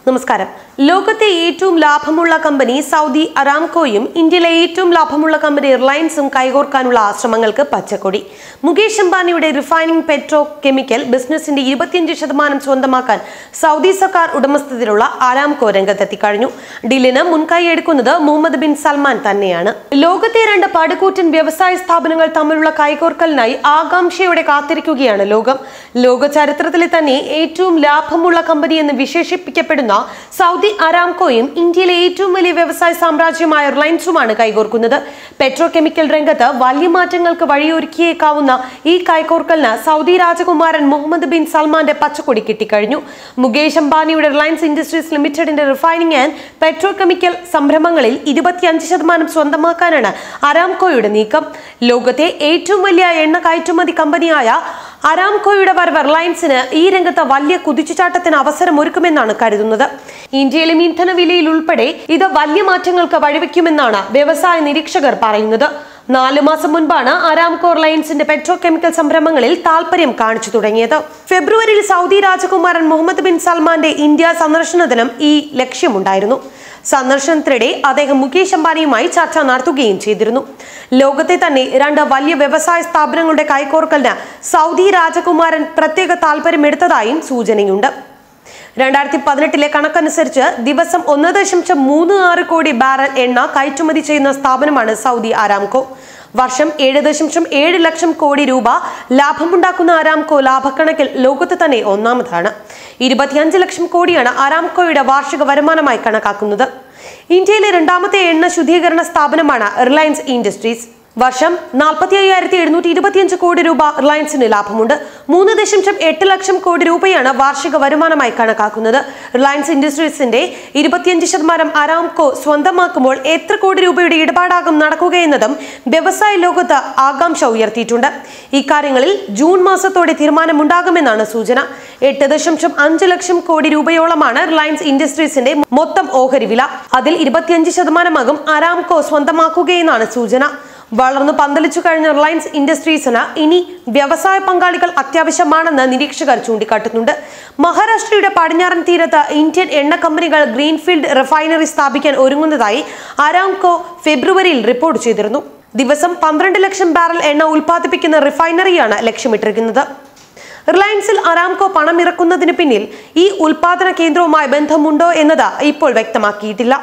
നമസ്കാരം. ലോകത്തെ ഏറ്റവും ലാഭമുള്ള കമ്പനി സൗദി അരാംകോയും ഇന്ത്യയിലെ ഏറ്റവും ലാഭമുള്ള കമ്പനി റിലയൻസും കൈകോർക്കാനുള്ള ശ്രമങ്ങൾക്ക് പച്ചക്കൊടി. മുകേഷ് അംബാനിയുടെ റിഫൈനിംഗ് പെട്രോ കെമിക്കൽ ബിസിനസിന്റെ 25% സ്വന്തമാക്കാൻ സൗദി സർക്കാർ ഉടമസ്ഥതയിലുള്ള അരാംകോ രംഗത്തെത്തി കഴിഞ്ഞു. ഡീലിന് മുൻകൈയെടുക്കുന്നത് മുഹമ്മദ് ബിൻ സൽമാൻ തന്നെയാണ്. ലോകത്തെ രണ്ട് പടുകൂറ്റൻ വ്യവസായ സ്ഥാപനങ്ങൾ തമ്മിലുള്ള കൈകോർക്കലിനായി ആകാംക്ഷയോടെ കാത്തിരിക്കുകയാണ് ലോകം. ലോക ചരിത്രത്തിലെ തന്നെ ഏറ്റവും ലാഭമുള്ള കമ്പനി എന്ന് വിശേഷിപ്പിക്കപ്പെടുന്ന സൗദി അരാംകോയും ഇന്ത്യയിലെ ഏറ്റവും വലിയ വ്യവസായ സാമ്രാജ്യമായ റിലയൻസുമാണ് കൈകോർക്കുന്നത്. പെട്രോ കെമിക്കൽ രംഗത്ത് വലിയ മാറ്റങ്ങൾക്ക് വഴിയൊരുക്കിയേക്കാവുന്ന ഈ കൈകോർക്കലിന് സൗദി രാജകുമാരൻ മുഹമ്മദ് ബിൻ സൽമാന്റെ പച്ചക്കൊടി കിട്ടിക്കഴിഞ്ഞു. മുകേഷ് അംബാനിയുടെ റിലയൻസ് ഇൻഡസ്ട്രീസ് ലിമിറ്റഡിന്റെ റിഫൈനിംഗ് ആൻഡ് പെട്രോ കെമിക്കൽ സംരംഭങ്ങളിൽ 25% സ്വന്തമാക്കാനാണ് അരാംകോയുടെ നീക്കം. ലോകത്തെ ഏറ്റവും വലിയ എണ്ണ കയറ്റുമതി കമ്പനിയായ അരാംകോയുടെ വരവ് റിലയൻസിന് ഈ രംഗത്ത് വലിയ കുതിച്ചുചാട്ടത്തിന് അവസരമൊരുക്കുമെന്നാണ് കരുതുന്നത്. ഇന്ത്യയിലെ ഇന്ധന വിലയിൽ ഉൾപ്പെടെ ഇത് വലിയ മാറ്റങ്ങൾക്ക് വഴിവെക്കുമെന്നാണ് വ്യവസായ നിരീക്ഷകർ പറയുന്നത്. 4 മാസം മുൻപാണ് അരാംകോ റിലയൻസിന്റെ പെട്രോ കെമിക്കൽ സംരംഭങ്ങളിൽ താൽപര്യം കാണിച്ചു തുടങ്ങിയത്. ഫെബ്രുവരിയിൽ സൗദി രാജകുമാരൻ മുഹമ്മദ് ബിൻ സൽമാന്റെ ഇന്ത്യ സന്ദർശനത്തിനും ഈ ലക്ഷ്യമുണ്ടായിരുന്നു. സന്ദർശനത്തിനിടെ അദ്ദേഹം മുകേഷ് അംബാനിയുമായി ചർച്ച നടത്തുകയും ചെയ്തിരുന്നു. ലോകത്തെ തന്നെ രണ്ട് വലിയ വ്യവസായ സ്ഥാപനങ്ങളുടെ കൈകോർക്കലിന് സൗദി രാജകുമാരൻ പ്രത്യേക താൽപര്യമെടുത്തതായും സൂചനയുണ്ട്. 2018 കണക്കനുസരിച്ച് ദിവസം 1.36 കോടി ബാരൽ എണ്ണ കയറ്റുമതി ചെയ്യുന്ന സ്ഥാപനമാണ് സൗദി അരാംകോ. വർഷം 7.7 ലക്ഷം കോടി രൂപ ലാഭമുണ്ടാക്കുന്ന അരാംകോ ലാഭക്കണക്കിൽ ലോകത്ത് തന്നെ ഒന്നാമതാണ്. 25 ലക്ഷം കോടിയാണ് അരാംകോയുടെ വാർഷിക വരുമാനമായി കണക്കാക്കുന്നത്. ഇന്ത്യയിലെ രണ്ടാമത്തെ എണ്ണ ശുദ്ധീകരണ സ്ഥാപനമാണ് റിലയൻസ് ഇൻഡസ്ട്രീസ്. വർഷം 45,725 കോടി രൂപ റിലയൻസിന് ലാഭമുണ്ട്. 3.8 ലക്ഷം കോടി രൂപയാണ് വാർഷിക വരുമാനമായി കണക്കാക്കുന്നത്. റിലയൻസ് ഇൻഡസ്ട്രീസിന്റെ 25% അരാംകോ സ്വന്തമാക്കുമ്പോൾ എത്ര കോടി രൂപയുടെ ഇടപാടാകും നടക്കുകയെന്നതും വ്യവസായ ലോകത്ത് ആകാംക്ഷ ഉയർത്തിയിട്ടുണ്ട്. ഇക്കാര്യങ്ങളിൽ ജൂൺ മാസത്തോടെ തീരുമാനമുണ്ടാകുമെന്നാണ് സൂചന. 8.5 ലക്ഷം കോടി രൂപയോളമാണ് റിലയൻസ് ഇൻഡസ്ട്രീസിന്റെ മൊത്തം ഓഹരി വില. അതിൽ 25% അരാംകോ സ്വന്തമാക്കുകയെന്നാണ് സൂചന. വളർന്നു പന്തലിച്ചു കഴിഞ്ഞ റിലയൻസ് ഇൻഡസ്ട്രീസിന് ഇനി വ്യവസായ പങ്കാളികൾ അത്യാവശ്യമാണെന്ന് നിരീക്ഷകർ ചൂണ്ടിക്കാട്ടുന്നുണ്ട്. മഹാരാഷ്ട്രയുടെ പടിഞ്ഞാറൻ തീരത്ത് ഇന്ത്യൻ എണ്ണ കമ്പനികൾ ഗ്രീൻഫീൽഡ് റിഫൈനറി സ്ഥാപിക്കാൻ ഒരുങ്ങുന്നതായി അരാംകോ ഫെബ്രുവരിയിൽ റിപ്പോർട്ട് ചെയ്തിരുന്നു. ദിവസം 12 ലക്ഷം ബാരൽ എണ്ണ ഉൽപ്പാദിപ്പിക്കുന്ന റിഫൈനറിയാണ് ലക്ഷ്യമിട്ടിരിക്കുന്നത്. റിലയൻസിൽ അരാംകോ പണം ഇറക്കുന്നതിന് പിന്നിൽ ഈ ഉൽപാദന കേന്ദ്രവുമായി ബന്ധമുണ്ടോ എന്നത് ഇപ്പോൾ വ്യക്തമാക്കിയിട്ടില്ല.